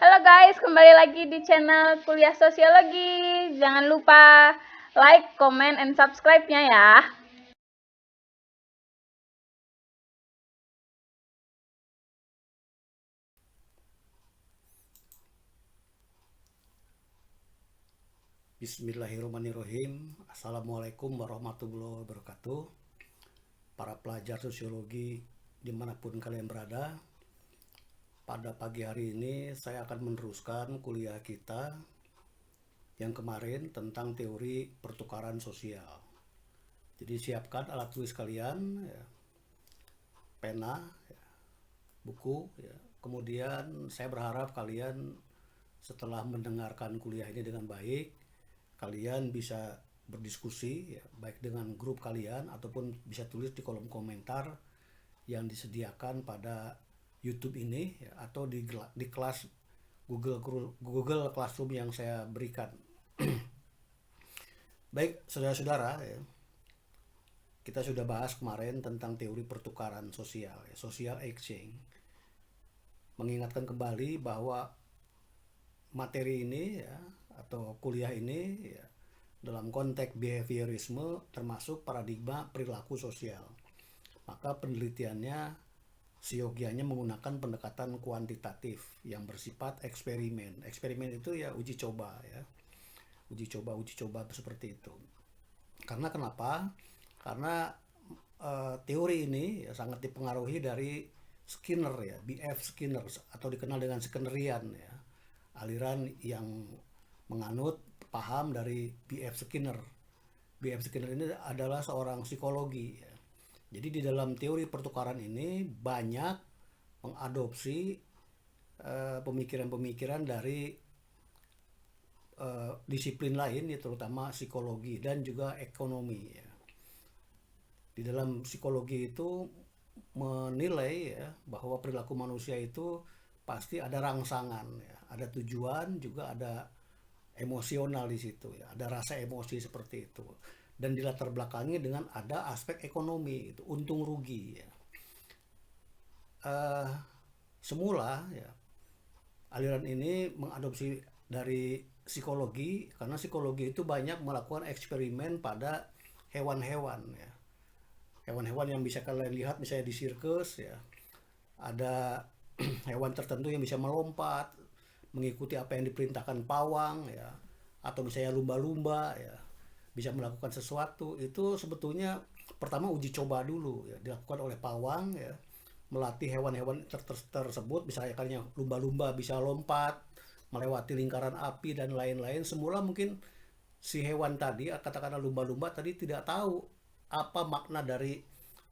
Halo guys, kembali lagi di channel Kuliah Sosiologi. Jangan lupa like, comment, and subscribe-nya ya. Bismillahirrahmanirrahim. Assalamualaikum warahmatullahi wabarakatuh. Para pelajar sosiologi dimanapun kalian berada, pada pagi hari ini saya akan meneruskan kuliah kita yang kemarin tentang teori pertukaran sosial. Jadi siapkan alat tulis kalian, ya, pena, ya, buku. Ya. Kemudian saya berharap kalian setelah mendengarkan kuliah ini dengan baik, kalian bisa berdiskusi ya, baik dengan grup kalian ataupun bisa tulis di kolom komentar yang disediakan pada YouTube ini ya, atau di kelas Google Classroom yang saya berikan. Baik, saudara-saudara, ya, kita sudah bahas kemarin tentang teori pertukaran sosial, ya, social exchange. Mengingatkan kembali bahwa materi ini ya, atau kuliah ini ya, dalam konteks behaviorisme termasuk paradigma perilaku sosial. Maka penelitiannya seyogianya menggunakan pendekatan kuantitatif yang bersifat eksperimen. Eksperimen itu ya uji coba ya. Uji coba seperti itu. Karena kenapa? Karena teori ini ya, sangat dipengaruhi dari Skinner ya, B.F. Skinner atau dikenal dengan Skinnerian ya. Aliran yang menganut paham dari B.F. Skinner. B.F. Skinner ini adalah seorang psikologi ya. Jadi di dalam teori pertukaran ini banyak mengadopsi pemikiran-pemikiran dari disiplin lain ya, terutama psikologi dan juga ekonomi ya. Di dalam psikologi itu menilai ya bahwa perilaku manusia itu pasti ada rangsangan ya, ada tujuan, juga ada emosional di situ ya, ada rasa emosi seperti itu. Dan dilatar belakangi dengan ada aspek ekonomi, itu untung rugi ya. Uh, Semula ya aliran ini mengadopsi dari psikologi karena psikologi itu banyak melakukan eksperimen pada hewan-hewan ya. Hewan-hewan yang bisa kalian lihat misalnya di sirkus ya. Ada hewan tertentu yang bisa melompat, mengikuti apa yang diperintahkan pawang ya, atau misalnya lumba-lumba ya, bisa melakukan sesuatu. Itu sebetulnya pertama uji coba dulu ya, dilakukan oleh pawang ya, melatih hewan-hewan tersebut, misalnya kalinya lumba-lumba bisa lompat, melewati lingkaran api dan lain-lain. Semula mungkin si hewan tadi, katakanlah lumba-lumba tadi, tidak tahu apa makna dari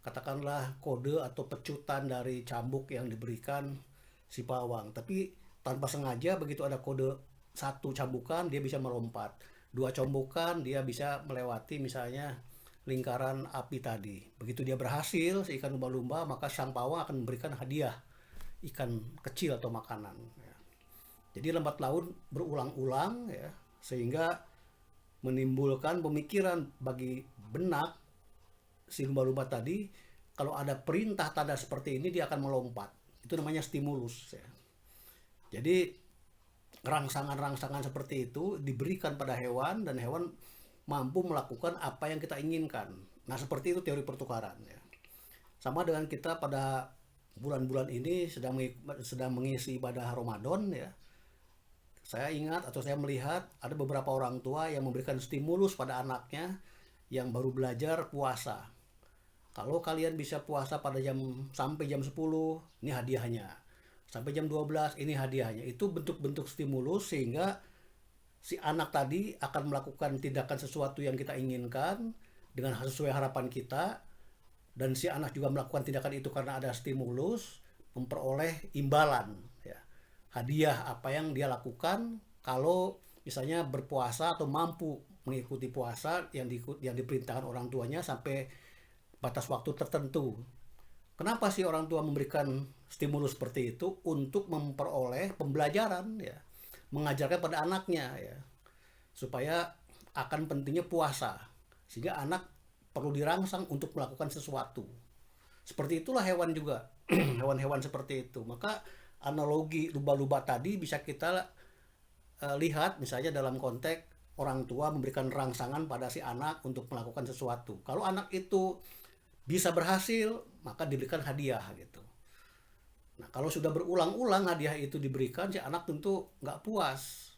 katakanlah kode atau pecutan dari cambuk yang diberikan si pawang. Tapi tanpa sengaja begitu ada kode satu cambukan dia bisa melompat, dua cambukan dia bisa melewati misalnya lingkaran api tadi. Begitu dia berhasil si ikan lumba-lumba, maka sang pawang akan memberikan hadiah ikan kecil atau makanan ya. Jadi lambat laun berulang-ulang ya, sehingga menimbulkan pemikiran bagi benak si lumba-lumba tadi, kalau ada perintah tanda seperti ini dia akan melompat. Itu namanya stimulus ya. Jadi rangsangan-rangsangan seperti itu diberikan pada hewan dan hewan mampu melakukan apa yang kita inginkan. Nah, seperti itu teori pertukaran ya. Sama dengan kita pada bulan-bulan ini sedang mengisi ibadah Ramadan ya. Saya ingat atau saya melihat ada beberapa orang tua yang memberikan stimulus pada anaknya yang baru belajar puasa. Kalau kalian bisa puasa pada sampai jam 10, ini hadiahnya. Sampai jam 12, ini hadiahnya. Itu bentuk-bentuk stimulus sehingga si anak tadi akan melakukan tindakan sesuatu yang kita inginkan dengan sesuai harapan kita, dan si anak juga melakukan tindakan itu karena ada stimulus, memperoleh imbalan ya. Hadiah apa yang dia lakukan kalau misalnya berpuasa atau mampu mengikuti puasa yang diperintahkan orang tuanya sampai batas waktu tertentu. Kenapa sih orang tua memberikan stimulus seperti itu? Untuk memperoleh pembelajaran ya, mengajarkan pada anaknya ya, supaya akan pentingnya puasa, sehingga anak perlu dirangsang untuk melakukan sesuatu. Seperti itulah hewan juga. Hewan-hewan seperti itu. Maka analogi lumba-lumba tadi bisa kita lihat misalnya dalam konteks orang tua memberikan rangsangan pada si anak untuk melakukan sesuatu. Kalau anak itu bisa berhasil, maka diberikan hadiah gitu. Nah, kalau sudah berulang-ulang hadiah itu diberikan, si anak tentu nggak puas.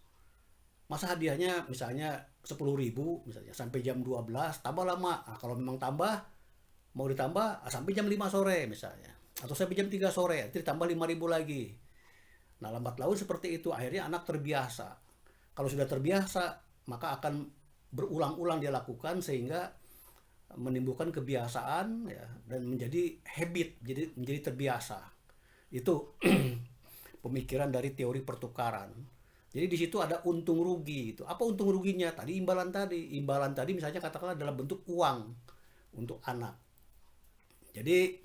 Masa hadiahnya misalnya 10.000 misalnya sampai jam 12, tambah lama. Nah, kalau memang mau ditambah sampai jam 5 sore misalnya. Atau sampai jam 3 sore, nanti ditambah 5.000 lagi. Nah, lambat laun seperti itu, akhirnya anak terbiasa. Kalau sudah terbiasa, maka akan berulang-ulang dia lakukan sehingga menimbulkan kebiasaan ya, dan menjadi habit, jadi menjadi terbiasa. Itu pemikiran dari teori pertukaran. Jadi di situ ada untung rugi itu. Apa untung ruginya? Tadi imbalan tadi. Imbalan tadi misalnya katakanlah dalam bentuk uang untuk anak. Jadi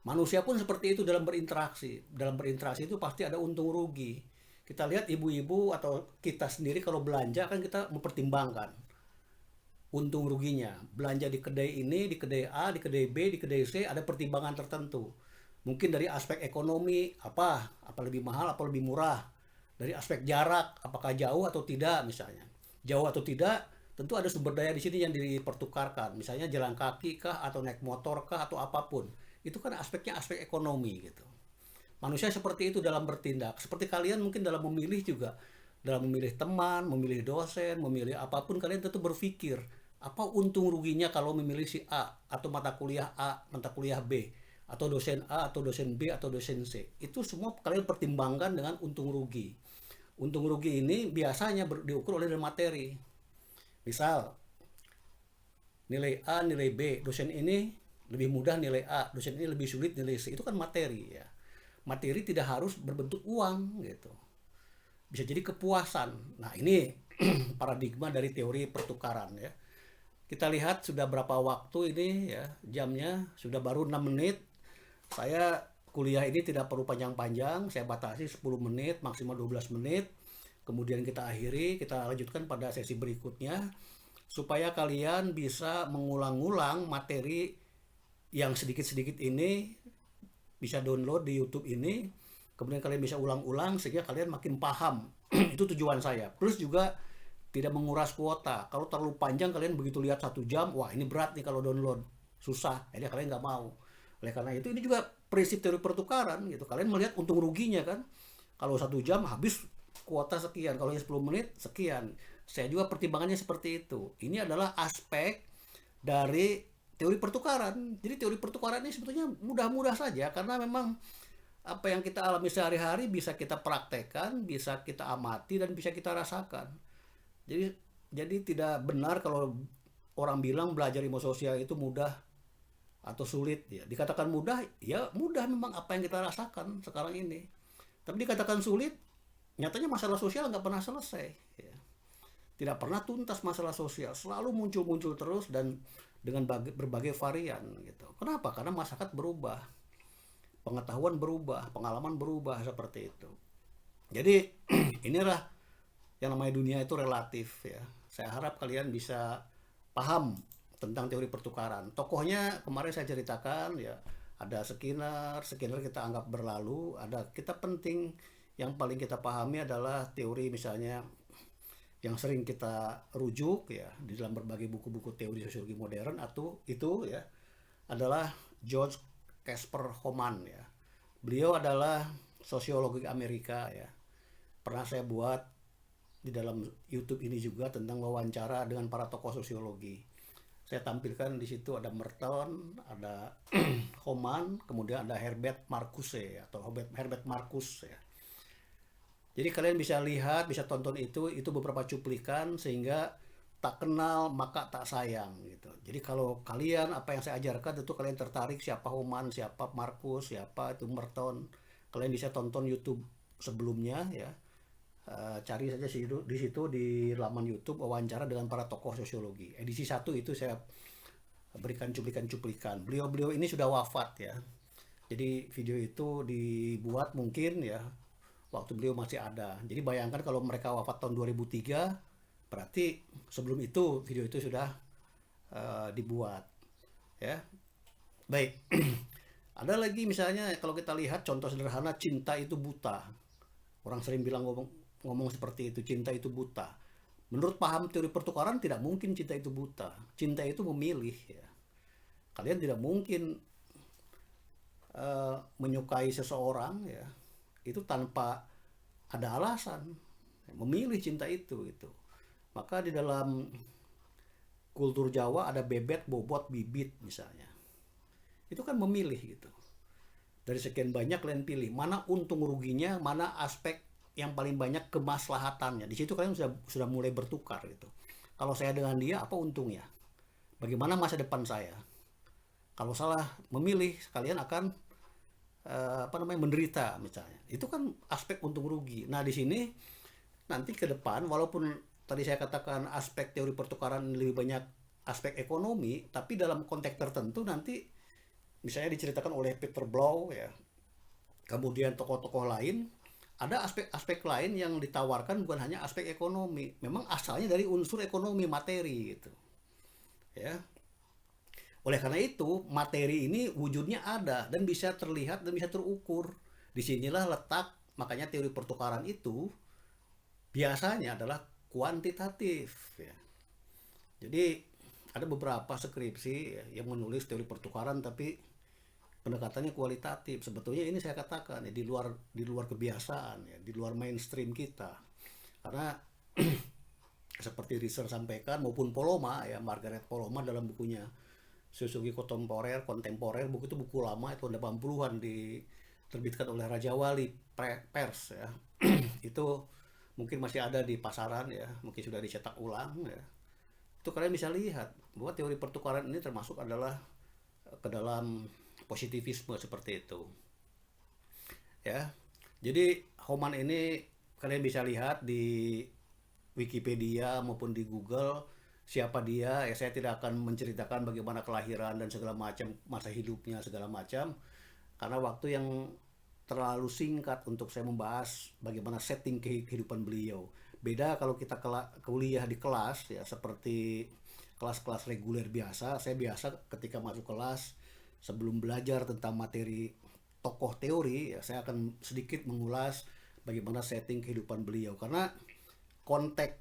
manusia pun seperti itu dalam berinteraksi. Dalam berinteraksi itu pasti ada untung rugi. Kita lihat ibu-ibu atau kita sendiri kalau belanja kan kita mempertimbangkan untung ruginya. Belanja di kedai ini, di kedai A, di kedai B, di kedai C ada pertimbangan tertentu. Mungkin dari aspek ekonomi, apa lebih mahal, apa lebih murah. Dari aspek jarak, apakah jauh atau tidak misalnya. Jauh atau tidak, tentu ada sumber daya di sini yang dipertukarkan. Misalnya jalan kaki kah, atau naik motor kah, atau apapun. Itu kan aspeknya aspek ekonomi gitu. Manusia seperti itu dalam bertindak. Seperti kalian mungkin dalam memilih juga. Dalam memilih teman, memilih dosen, memilih apapun, kalian tentu berpikir apa untung ruginya kalau memilih si A, atau mata kuliah A, mata kuliah B, atau dosen A, atau dosen B, atau dosen C. Itu semua kalian pertimbangkan dengan untung rugi. Untung rugi ini biasanya diukur oleh materi. Misal, nilai A, nilai B, dosen ini lebih mudah nilai A, dosen ini lebih sulit nilai C. Itu kan materi ya. Materi tidak harus berbentuk uang gitu. Bisa jadi kepuasan. Nah, ini paradigma dari teori pertukaran ya. Kita lihat sudah berapa waktu ini ya, jamnya sudah baru 6 menit. Saya kuliah ini tidak perlu panjang-panjang, saya batasi 10 menit, maksimal 12 menit. Kemudian kita akhiri, kita lanjutkan pada sesi berikutnya supaya kalian bisa mengulang-ulang materi yang sedikit-sedikit ini, bisa download di YouTube ini. Kemudian kalian bisa ulang-ulang sehingga kalian makin paham. Itu tujuan saya. Plus juga tidak menguras kuota. Kalau terlalu panjang kalian begitu lihat 1 jam, wah ini berat nih kalau download, susah. Jadi kalian nggak mau. Oleh karena itu ini juga prinsip teori pertukaran gitu. Kalian melihat untung ruginya kan. Kalau 1 jam habis kuota sekian, kalau 10 menit sekian. Saya juga pertimbangannya seperti itu. Ini adalah aspek dari teori pertukaran. Jadi teori pertukaran ini sebetulnya mudah-mudah saja karena memang apa yang kita alami sehari-hari bisa kita praktekkan, bisa kita amati, dan bisa kita rasakan. Jadi tidak benar kalau orang bilang belajar ilmu sosial itu mudah atau sulit ya. Dikatakan mudah, ya mudah memang apa yang kita rasakan sekarang ini. Tapi dikatakan sulit, nyatanya masalah sosial nggak pernah selesai ya. Tidak pernah tuntas masalah sosial, selalu muncul-muncul terus dan dengan berbagai varian gitu. Kenapa? Karena masyarakat berubah, pengetahuan berubah, pengalaman berubah seperti itu. Jadi inilah yang namanya dunia itu relatif ya. Saya harap kalian bisa paham tentang teori pertukaran. Tokohnya kemarin saya ceritakan ya, ada Skinner kita anggap berlalu, ada kita penting yang paling kita pahami adalah teori misalnya yang sering kita rujuk ya di dalam berbagai buku-buku teori sosiologi modern atau itu ya adalah George Casper Homan ya. Beliau adalah sosiologi Amerika ya. Pernah saya buat di dalam YouTube ini juga tentang wawancara dengan para tokoh sosiologi. Saya tampilkan di situ ada Merton, ada Homan, kemudian ada Herbert Marcuse atau Herbert Marcus ya. Jadi kalian bisa lihat, bisa tonton itu beberapa cuplikan sehingga tak kenal maka tak sayang gitu. Jadi kalau kalian apa yang saya ajarkan tentu kalian tertarik siapa Homan, siapa Marcus, siapa itu Merton. Kalian bisa tonton YouTube sebelumnya ya. Cari saja di situ di laman YouTube wawancara dengan para tokoh sosiologi. Edisi 1 itu saya berikan cuplikan-cuplikan. Beliau-beliau ini sudah wafat ya. Jadi video itu dibuat mungkin ya waktu beliau masih ada. Jadi bayangkan kalau mereka wafat tahun 2003, berarti sebelum itu video itu sudah dibuat ya. Baik. Ada lagi misalnya kalau kita lihat contoh sederhana, cinta itu buta. Orang sering bilang ngomong seperti itu, cinta itu buta. Menurut paham teori pertukaran tidak mungkin cinta itu buta. Cinta itu memilih ya. Kalian tidak mungkin menyukai seseorang ya itu tanpa ada alasan, memilih cinta itu gitu. Maka di dalam kultur Jawa ada bebet, bobot, bibit misalnya. Itu kan memilih gitu. Dari sekian banyak kalian pilih mana untung ruginya, mana aspek yang paling banyak kemaslahatannya. Di situ kalian sudah mulai bertukar gitu. Kalau saya dengan dia apa untungnya? Bagaimana masa depan saya? Kalau salah memilih, kalian akan menderita misalnya. Itu kan aspek untung rugi. Nah, di sini nanti ke depan walaupun tadi saya katakan aspek teori pertukaran lebih banyak aspek ekonomi, tapi dalam konteks tertentu nanti misalnya diceritakan oleh Peter Blow ya. Kemudian tokoh-tokoh lain ada aspek-aspek lain yang ditawarkan bukan hanya aspek ekonomi. Memang asalnya dari unsur ekonomi materi gitu. Ya. Oleh karena itu, materi ini wujudnya ada dan bisa terlihat dan bisa terukur. Disinilah letak, makanya teori pertukaran itu biasanya adalah kuantitatif. Ya. Jadi ada beberapa skripsi ya, yang menulis teori pertukaran tapi pendekatannya kualitatif. Sebetulnya ini saya katakan ya, di luar kebiasaan ya, di luar mainstream kita. Karena seperti Riser sampaikan maupun Poloma ya, Margaret Poloma dalam bukunya Sosiologi Kontemporer, buku itu buku lama, itu 80-an diterbitkan oleh Raja Wali Pers ya. Itu mungkin masih ada di pasaran ya, mungkin sudah dicetak ulang ya. Itu kalian bisa lihat bahwa teori pertukaran ini termasuk adalah ke dalam positivisme seperti itu. Ya. Jadi Homan ini kalian bisa lihat di Wikipedia maupun di Google siapa dia. Ya saya tidak akan menceritakan bagaimana kelahiran dan segala macam, masa hidupnya segala macam, karena waktu yang terlalu singkat untuk saya membahas bagaimana setting kehidupan beliau. Beda kalau kita kuliah di kelas ya, seperti kelas-kelas reguler biasa. Saya biasa ketika masuk kelas sebelum belajar tentang materi tokoh teori ya, saya akan sedikit mengulas bagaimana setting kehidupan beliau, karena konteks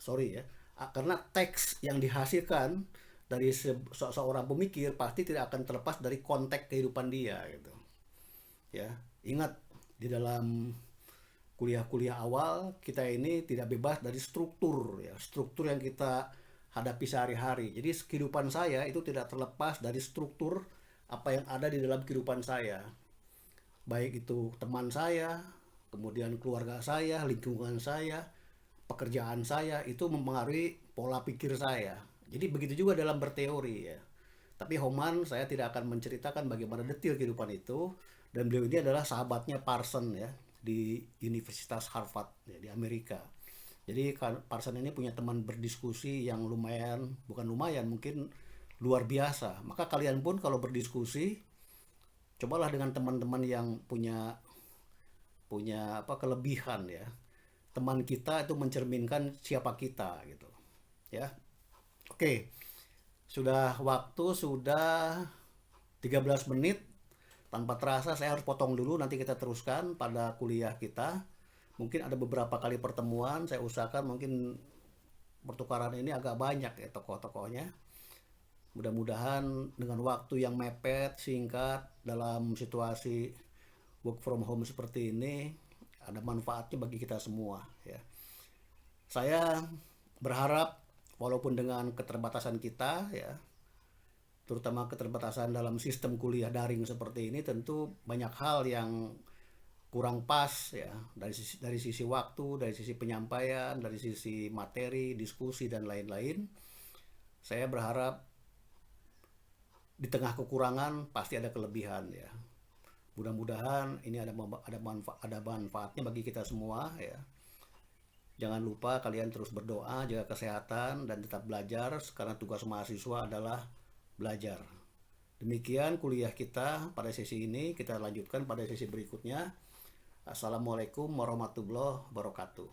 sorry ya, karena teks yang dihasilkan dari seorang pemikir pasti tidak akan terlepas dari konteks kehidupan dia gitu. Ya, ingat di dalam kuliah-kuliah awal kita ini tidak bebas dari struktur ya, struktur yang kita hadapi sehari-hari. Jadi kehidupan saya itu tidak terlepas dari struktur apa yang ada di dalam kehidupan saya. Baik itu teman saya, kemudian keluarga saya, lingkungan saya, pekerjaan saya, itu mempengaruhi pola pikir saya. Jadi begitu juga dalam berteori ya. Tapi Homan saya tidak akan menceritakan bagaimana detail kehidupan itu, dan beliau ini adalah sahabatnya Parson ya di Universitas Harvard ya, di Amerika. Jadi Parson ini punya teman berdiskusi yang lumayan, bukan lumayan, mungkin luar biasa. Maka kalian pun kalau berdiskusi, cobalah dengan teman-teman yang punya kelebihan ya. Teman kita itu mencerminkan siapa kita gitu. Ya. Oke. Sudah 13 menit. Tanpa terasa saya harus potong dulu, nanti kita teruskan pada kuliah kita. Mungkin ada beberapa kali pertemuan, saya usahakan mungkin pertukaran ini agak banyak ya tokoh-tokohnya. Mudah-mudahan dengan waktu yang mepet, singkat, dalam situasi work from home seperti ini, ada manfaatnya bagi kita semua ya. Saya berharap walaupun dengan keterbatasan kita ya, terutama keterbatasan dalam sistem kuliah daring seperti ini, tentu banyak hal yang kurang pas ya, dari sisi waktu, dari sisi penyampaian, dari sisi materi, diskusi dan lain-lain. Saya berharap di tengah kekurangan pasti ada kelebihan ya. Mudah-mudahan ini ada manfaatnya bagi kita semua ya. Jangan lupa kalian terus berdoa, jaga kesehatan dan tetap belajar, karena tugas mahasiswa adalah belajar. Demikian kuliah kita pada sesi ini, kita lanjutkan pada sesi berikutnya. Assalamualaikum warahmatullahi wabarakatuh.